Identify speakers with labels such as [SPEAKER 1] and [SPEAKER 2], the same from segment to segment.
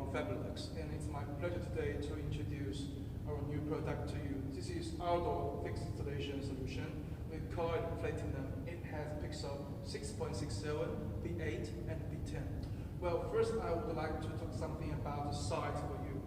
[SPEAKER 1] from Fablux, and it's my pleasure today to introduce our new product to you. This is outdoor fixed installation solution. We call it Platinum. It has Pixel 6.67, V8, and V10. Well, first I would like to talk something about the size for you.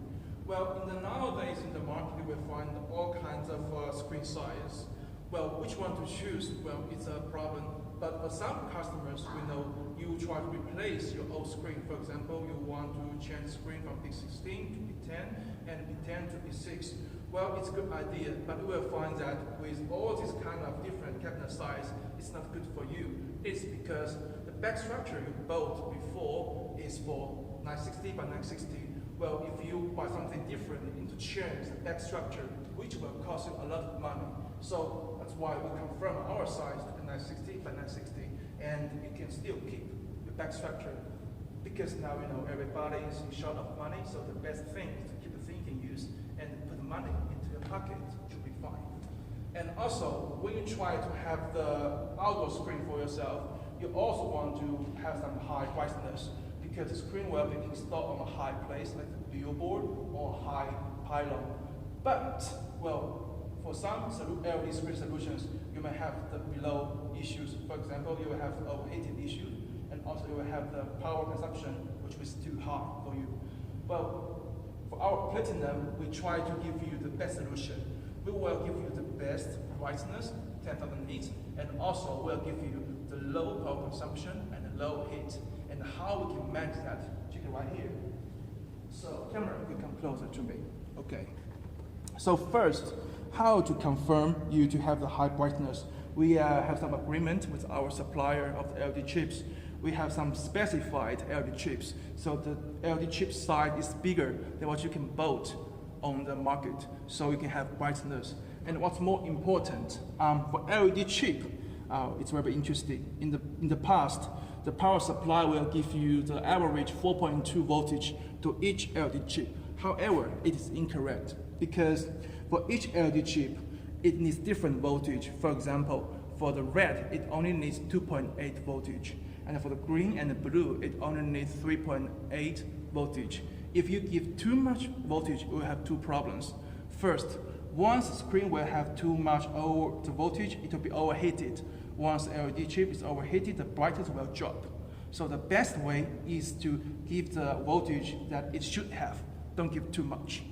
[SPEAKER 1] Well, nowadays in the market, you will find all kinds of screen size. Well, which one to choose? Well, it's a problem. But for some customers, we know you try to replace your old screen. For example, you want to change the screen from B16 to B10 and B10 to B6. Well, it's a good idea, but you will find that with all this kind of different cabinet size, it's not good for you. It's because the back structure you bought before is for 960 by 960. Well, if you buy something different, you need to change the back structure, which will cost you a lot of money. So that's why we confirm our size to 960 by 960, and you can still keep the back structure. Because now everybody is short of money, so the best thing is to keep the thing in use and put the money into your pocket, it should be fine. And also, when you try to have the outdoor screen for yourself, you also want to have some high brightness, because the screen will be installed on a high place like the billboard or a high pylon. But, well, for some LED screen solutions, you may have the below issues. For example, you will have overheated issue, and also you will have the power consumption, which is too high for you. Well, for our Platinum, we try to give you the best solution. We will give you the best brightness, 10,000 nits, and also we'll give you the low power consumption and the low heat. And how we can manage that, check it right here. So, camera, you come closer to me. Okay. So first, how to confirm you to have the high brightness? We have some agreement with our supplier of the LED chips. We have some specified LED chips. So the LED chip size is bigger than what you can buy on the market. So you can have brightness. And what's more important, for LED chip, it's very interesting. In the past, the power supply will give you the average 4.2 voltage to each LED chip. However, it is incorrect, because for each LED chip, it needs different voltage. For example, for the red, it only needs 2.8 voltage. And for the green and the blue, it only needs 3.8 voltage. If you give too much voltage, you will have two problems. First, once the screen will have too much the voltage, it will be overheated. Once the LED chip is overheated, the brightness will drop. So the best way is to give the voltage that it should have. Don't give too much.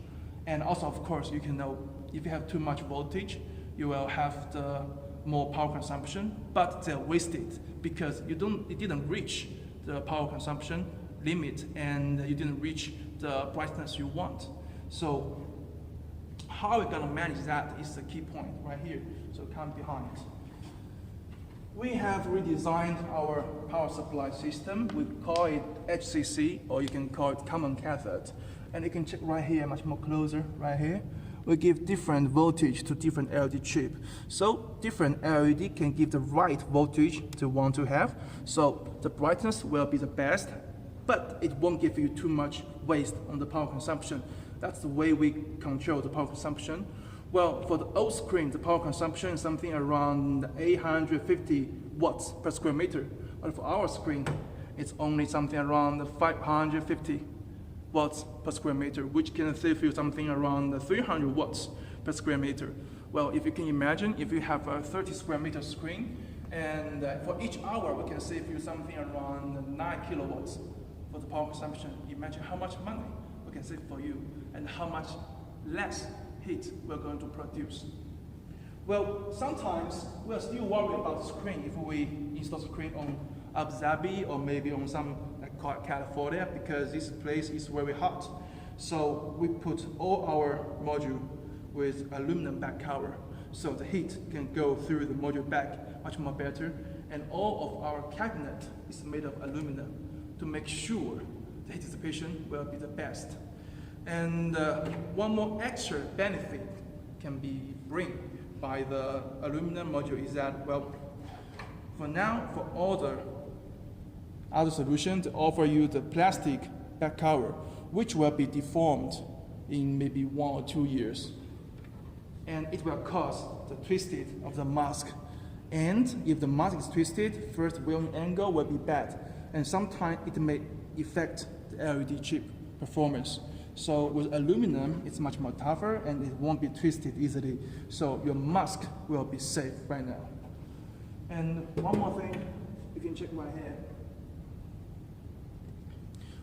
[SPEAKER 1] And also, of course, you can know if you have too much voltage, you will have the more power consumption, but they're wasted because you didn't reach the power consumption limit and you didn't reach the brightness you want. So how we're gonna manage that is the key point right here. So come behind. We have redesigned our power supply system. We call it HCC, or you can call it common cathode. And you can check right here, much more closer, right here. We give different voltage to different LED chip. So different LED can give the right voltage to want to have. So the brightness will be the best, but it won't give you too much waste on the power consumption. That's the way we control the power consumption. Well, for the old screen, the power consumption is something around 850 watts per square meter. But for our screen, it's only something around 550 watts per square meter, which can save you something around 300 watts per square meter. Well, if you can imagine, if you have a 30 square meter screen, and for each hour, we can save you something around 9 kilowatts for the power consumption. Imagine how much money we can save for you, and how much less heat we're going to produce. Well, sometimes we're still worried about the screen if we install the screen on Abu Dhabi or maybe on some like California, because this place is very hot. So we put all our module with aluminum back cover, so the heat can go through the module back much more better. And all of our cabinet is made of aluminum to make sure the heat dissipation will be the best. And one more extra benefit can be bring by the aluminum module is that, well, for now, for all the other solutions, they offer you the plastic back cover, which will be deformed in maybe 1 or 2 years. And it will cause the twisted of the mask. And if the mask is twisted, first viewing angle will be bad. And sometimes it may affect the LED chip, performance. So with aluminum, it's much more tougher and it won't be twisted easily. So your mask will be safe right now. And one more thing, you can check right here.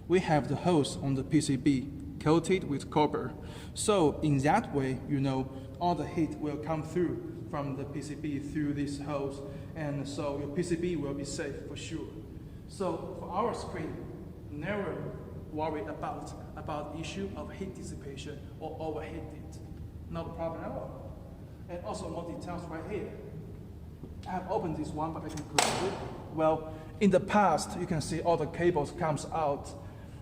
[SPEAKER 1] We have the holes on the PCB coated with copper. So in that way, you know, all the heat will come through from the PCB through these holes. And so your PCB will be safe for sure. So for our screen, never worry about issue of heat dissipation or overheated. Not a problem at all. And also more details right here. I have opened this one, but I can close it. Well, in the past, you can see all the cables comes out.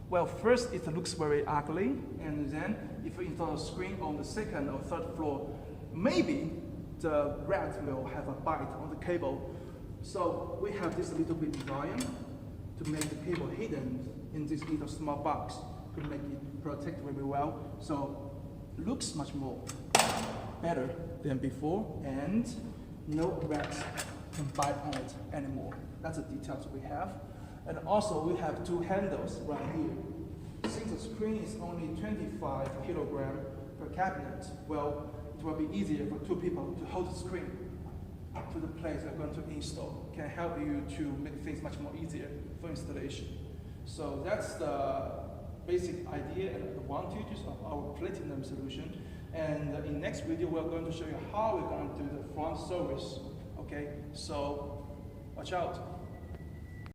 [SPEAKER 1] Well, first it looks very ugly, and then if you install a screen on the second or third floor, maybe the rat will have a bite on the cable. So we have this little bit design to make the cable hidden in this little small box to make it protect very well. So looks much more better than before, and no rats can bite on it anymore. That's the details we have. And also we have two handles right here. Since the screen is only 25 kilogram per cabinet, well, it will be easier for two people to hold the screen to the place they're going to install. Can help you to make things much more easier for installation. So that's the basic idea and advantages of our platinum solution. And in next video, we're going to show you how we're going to do the front service. Okay, so watch out.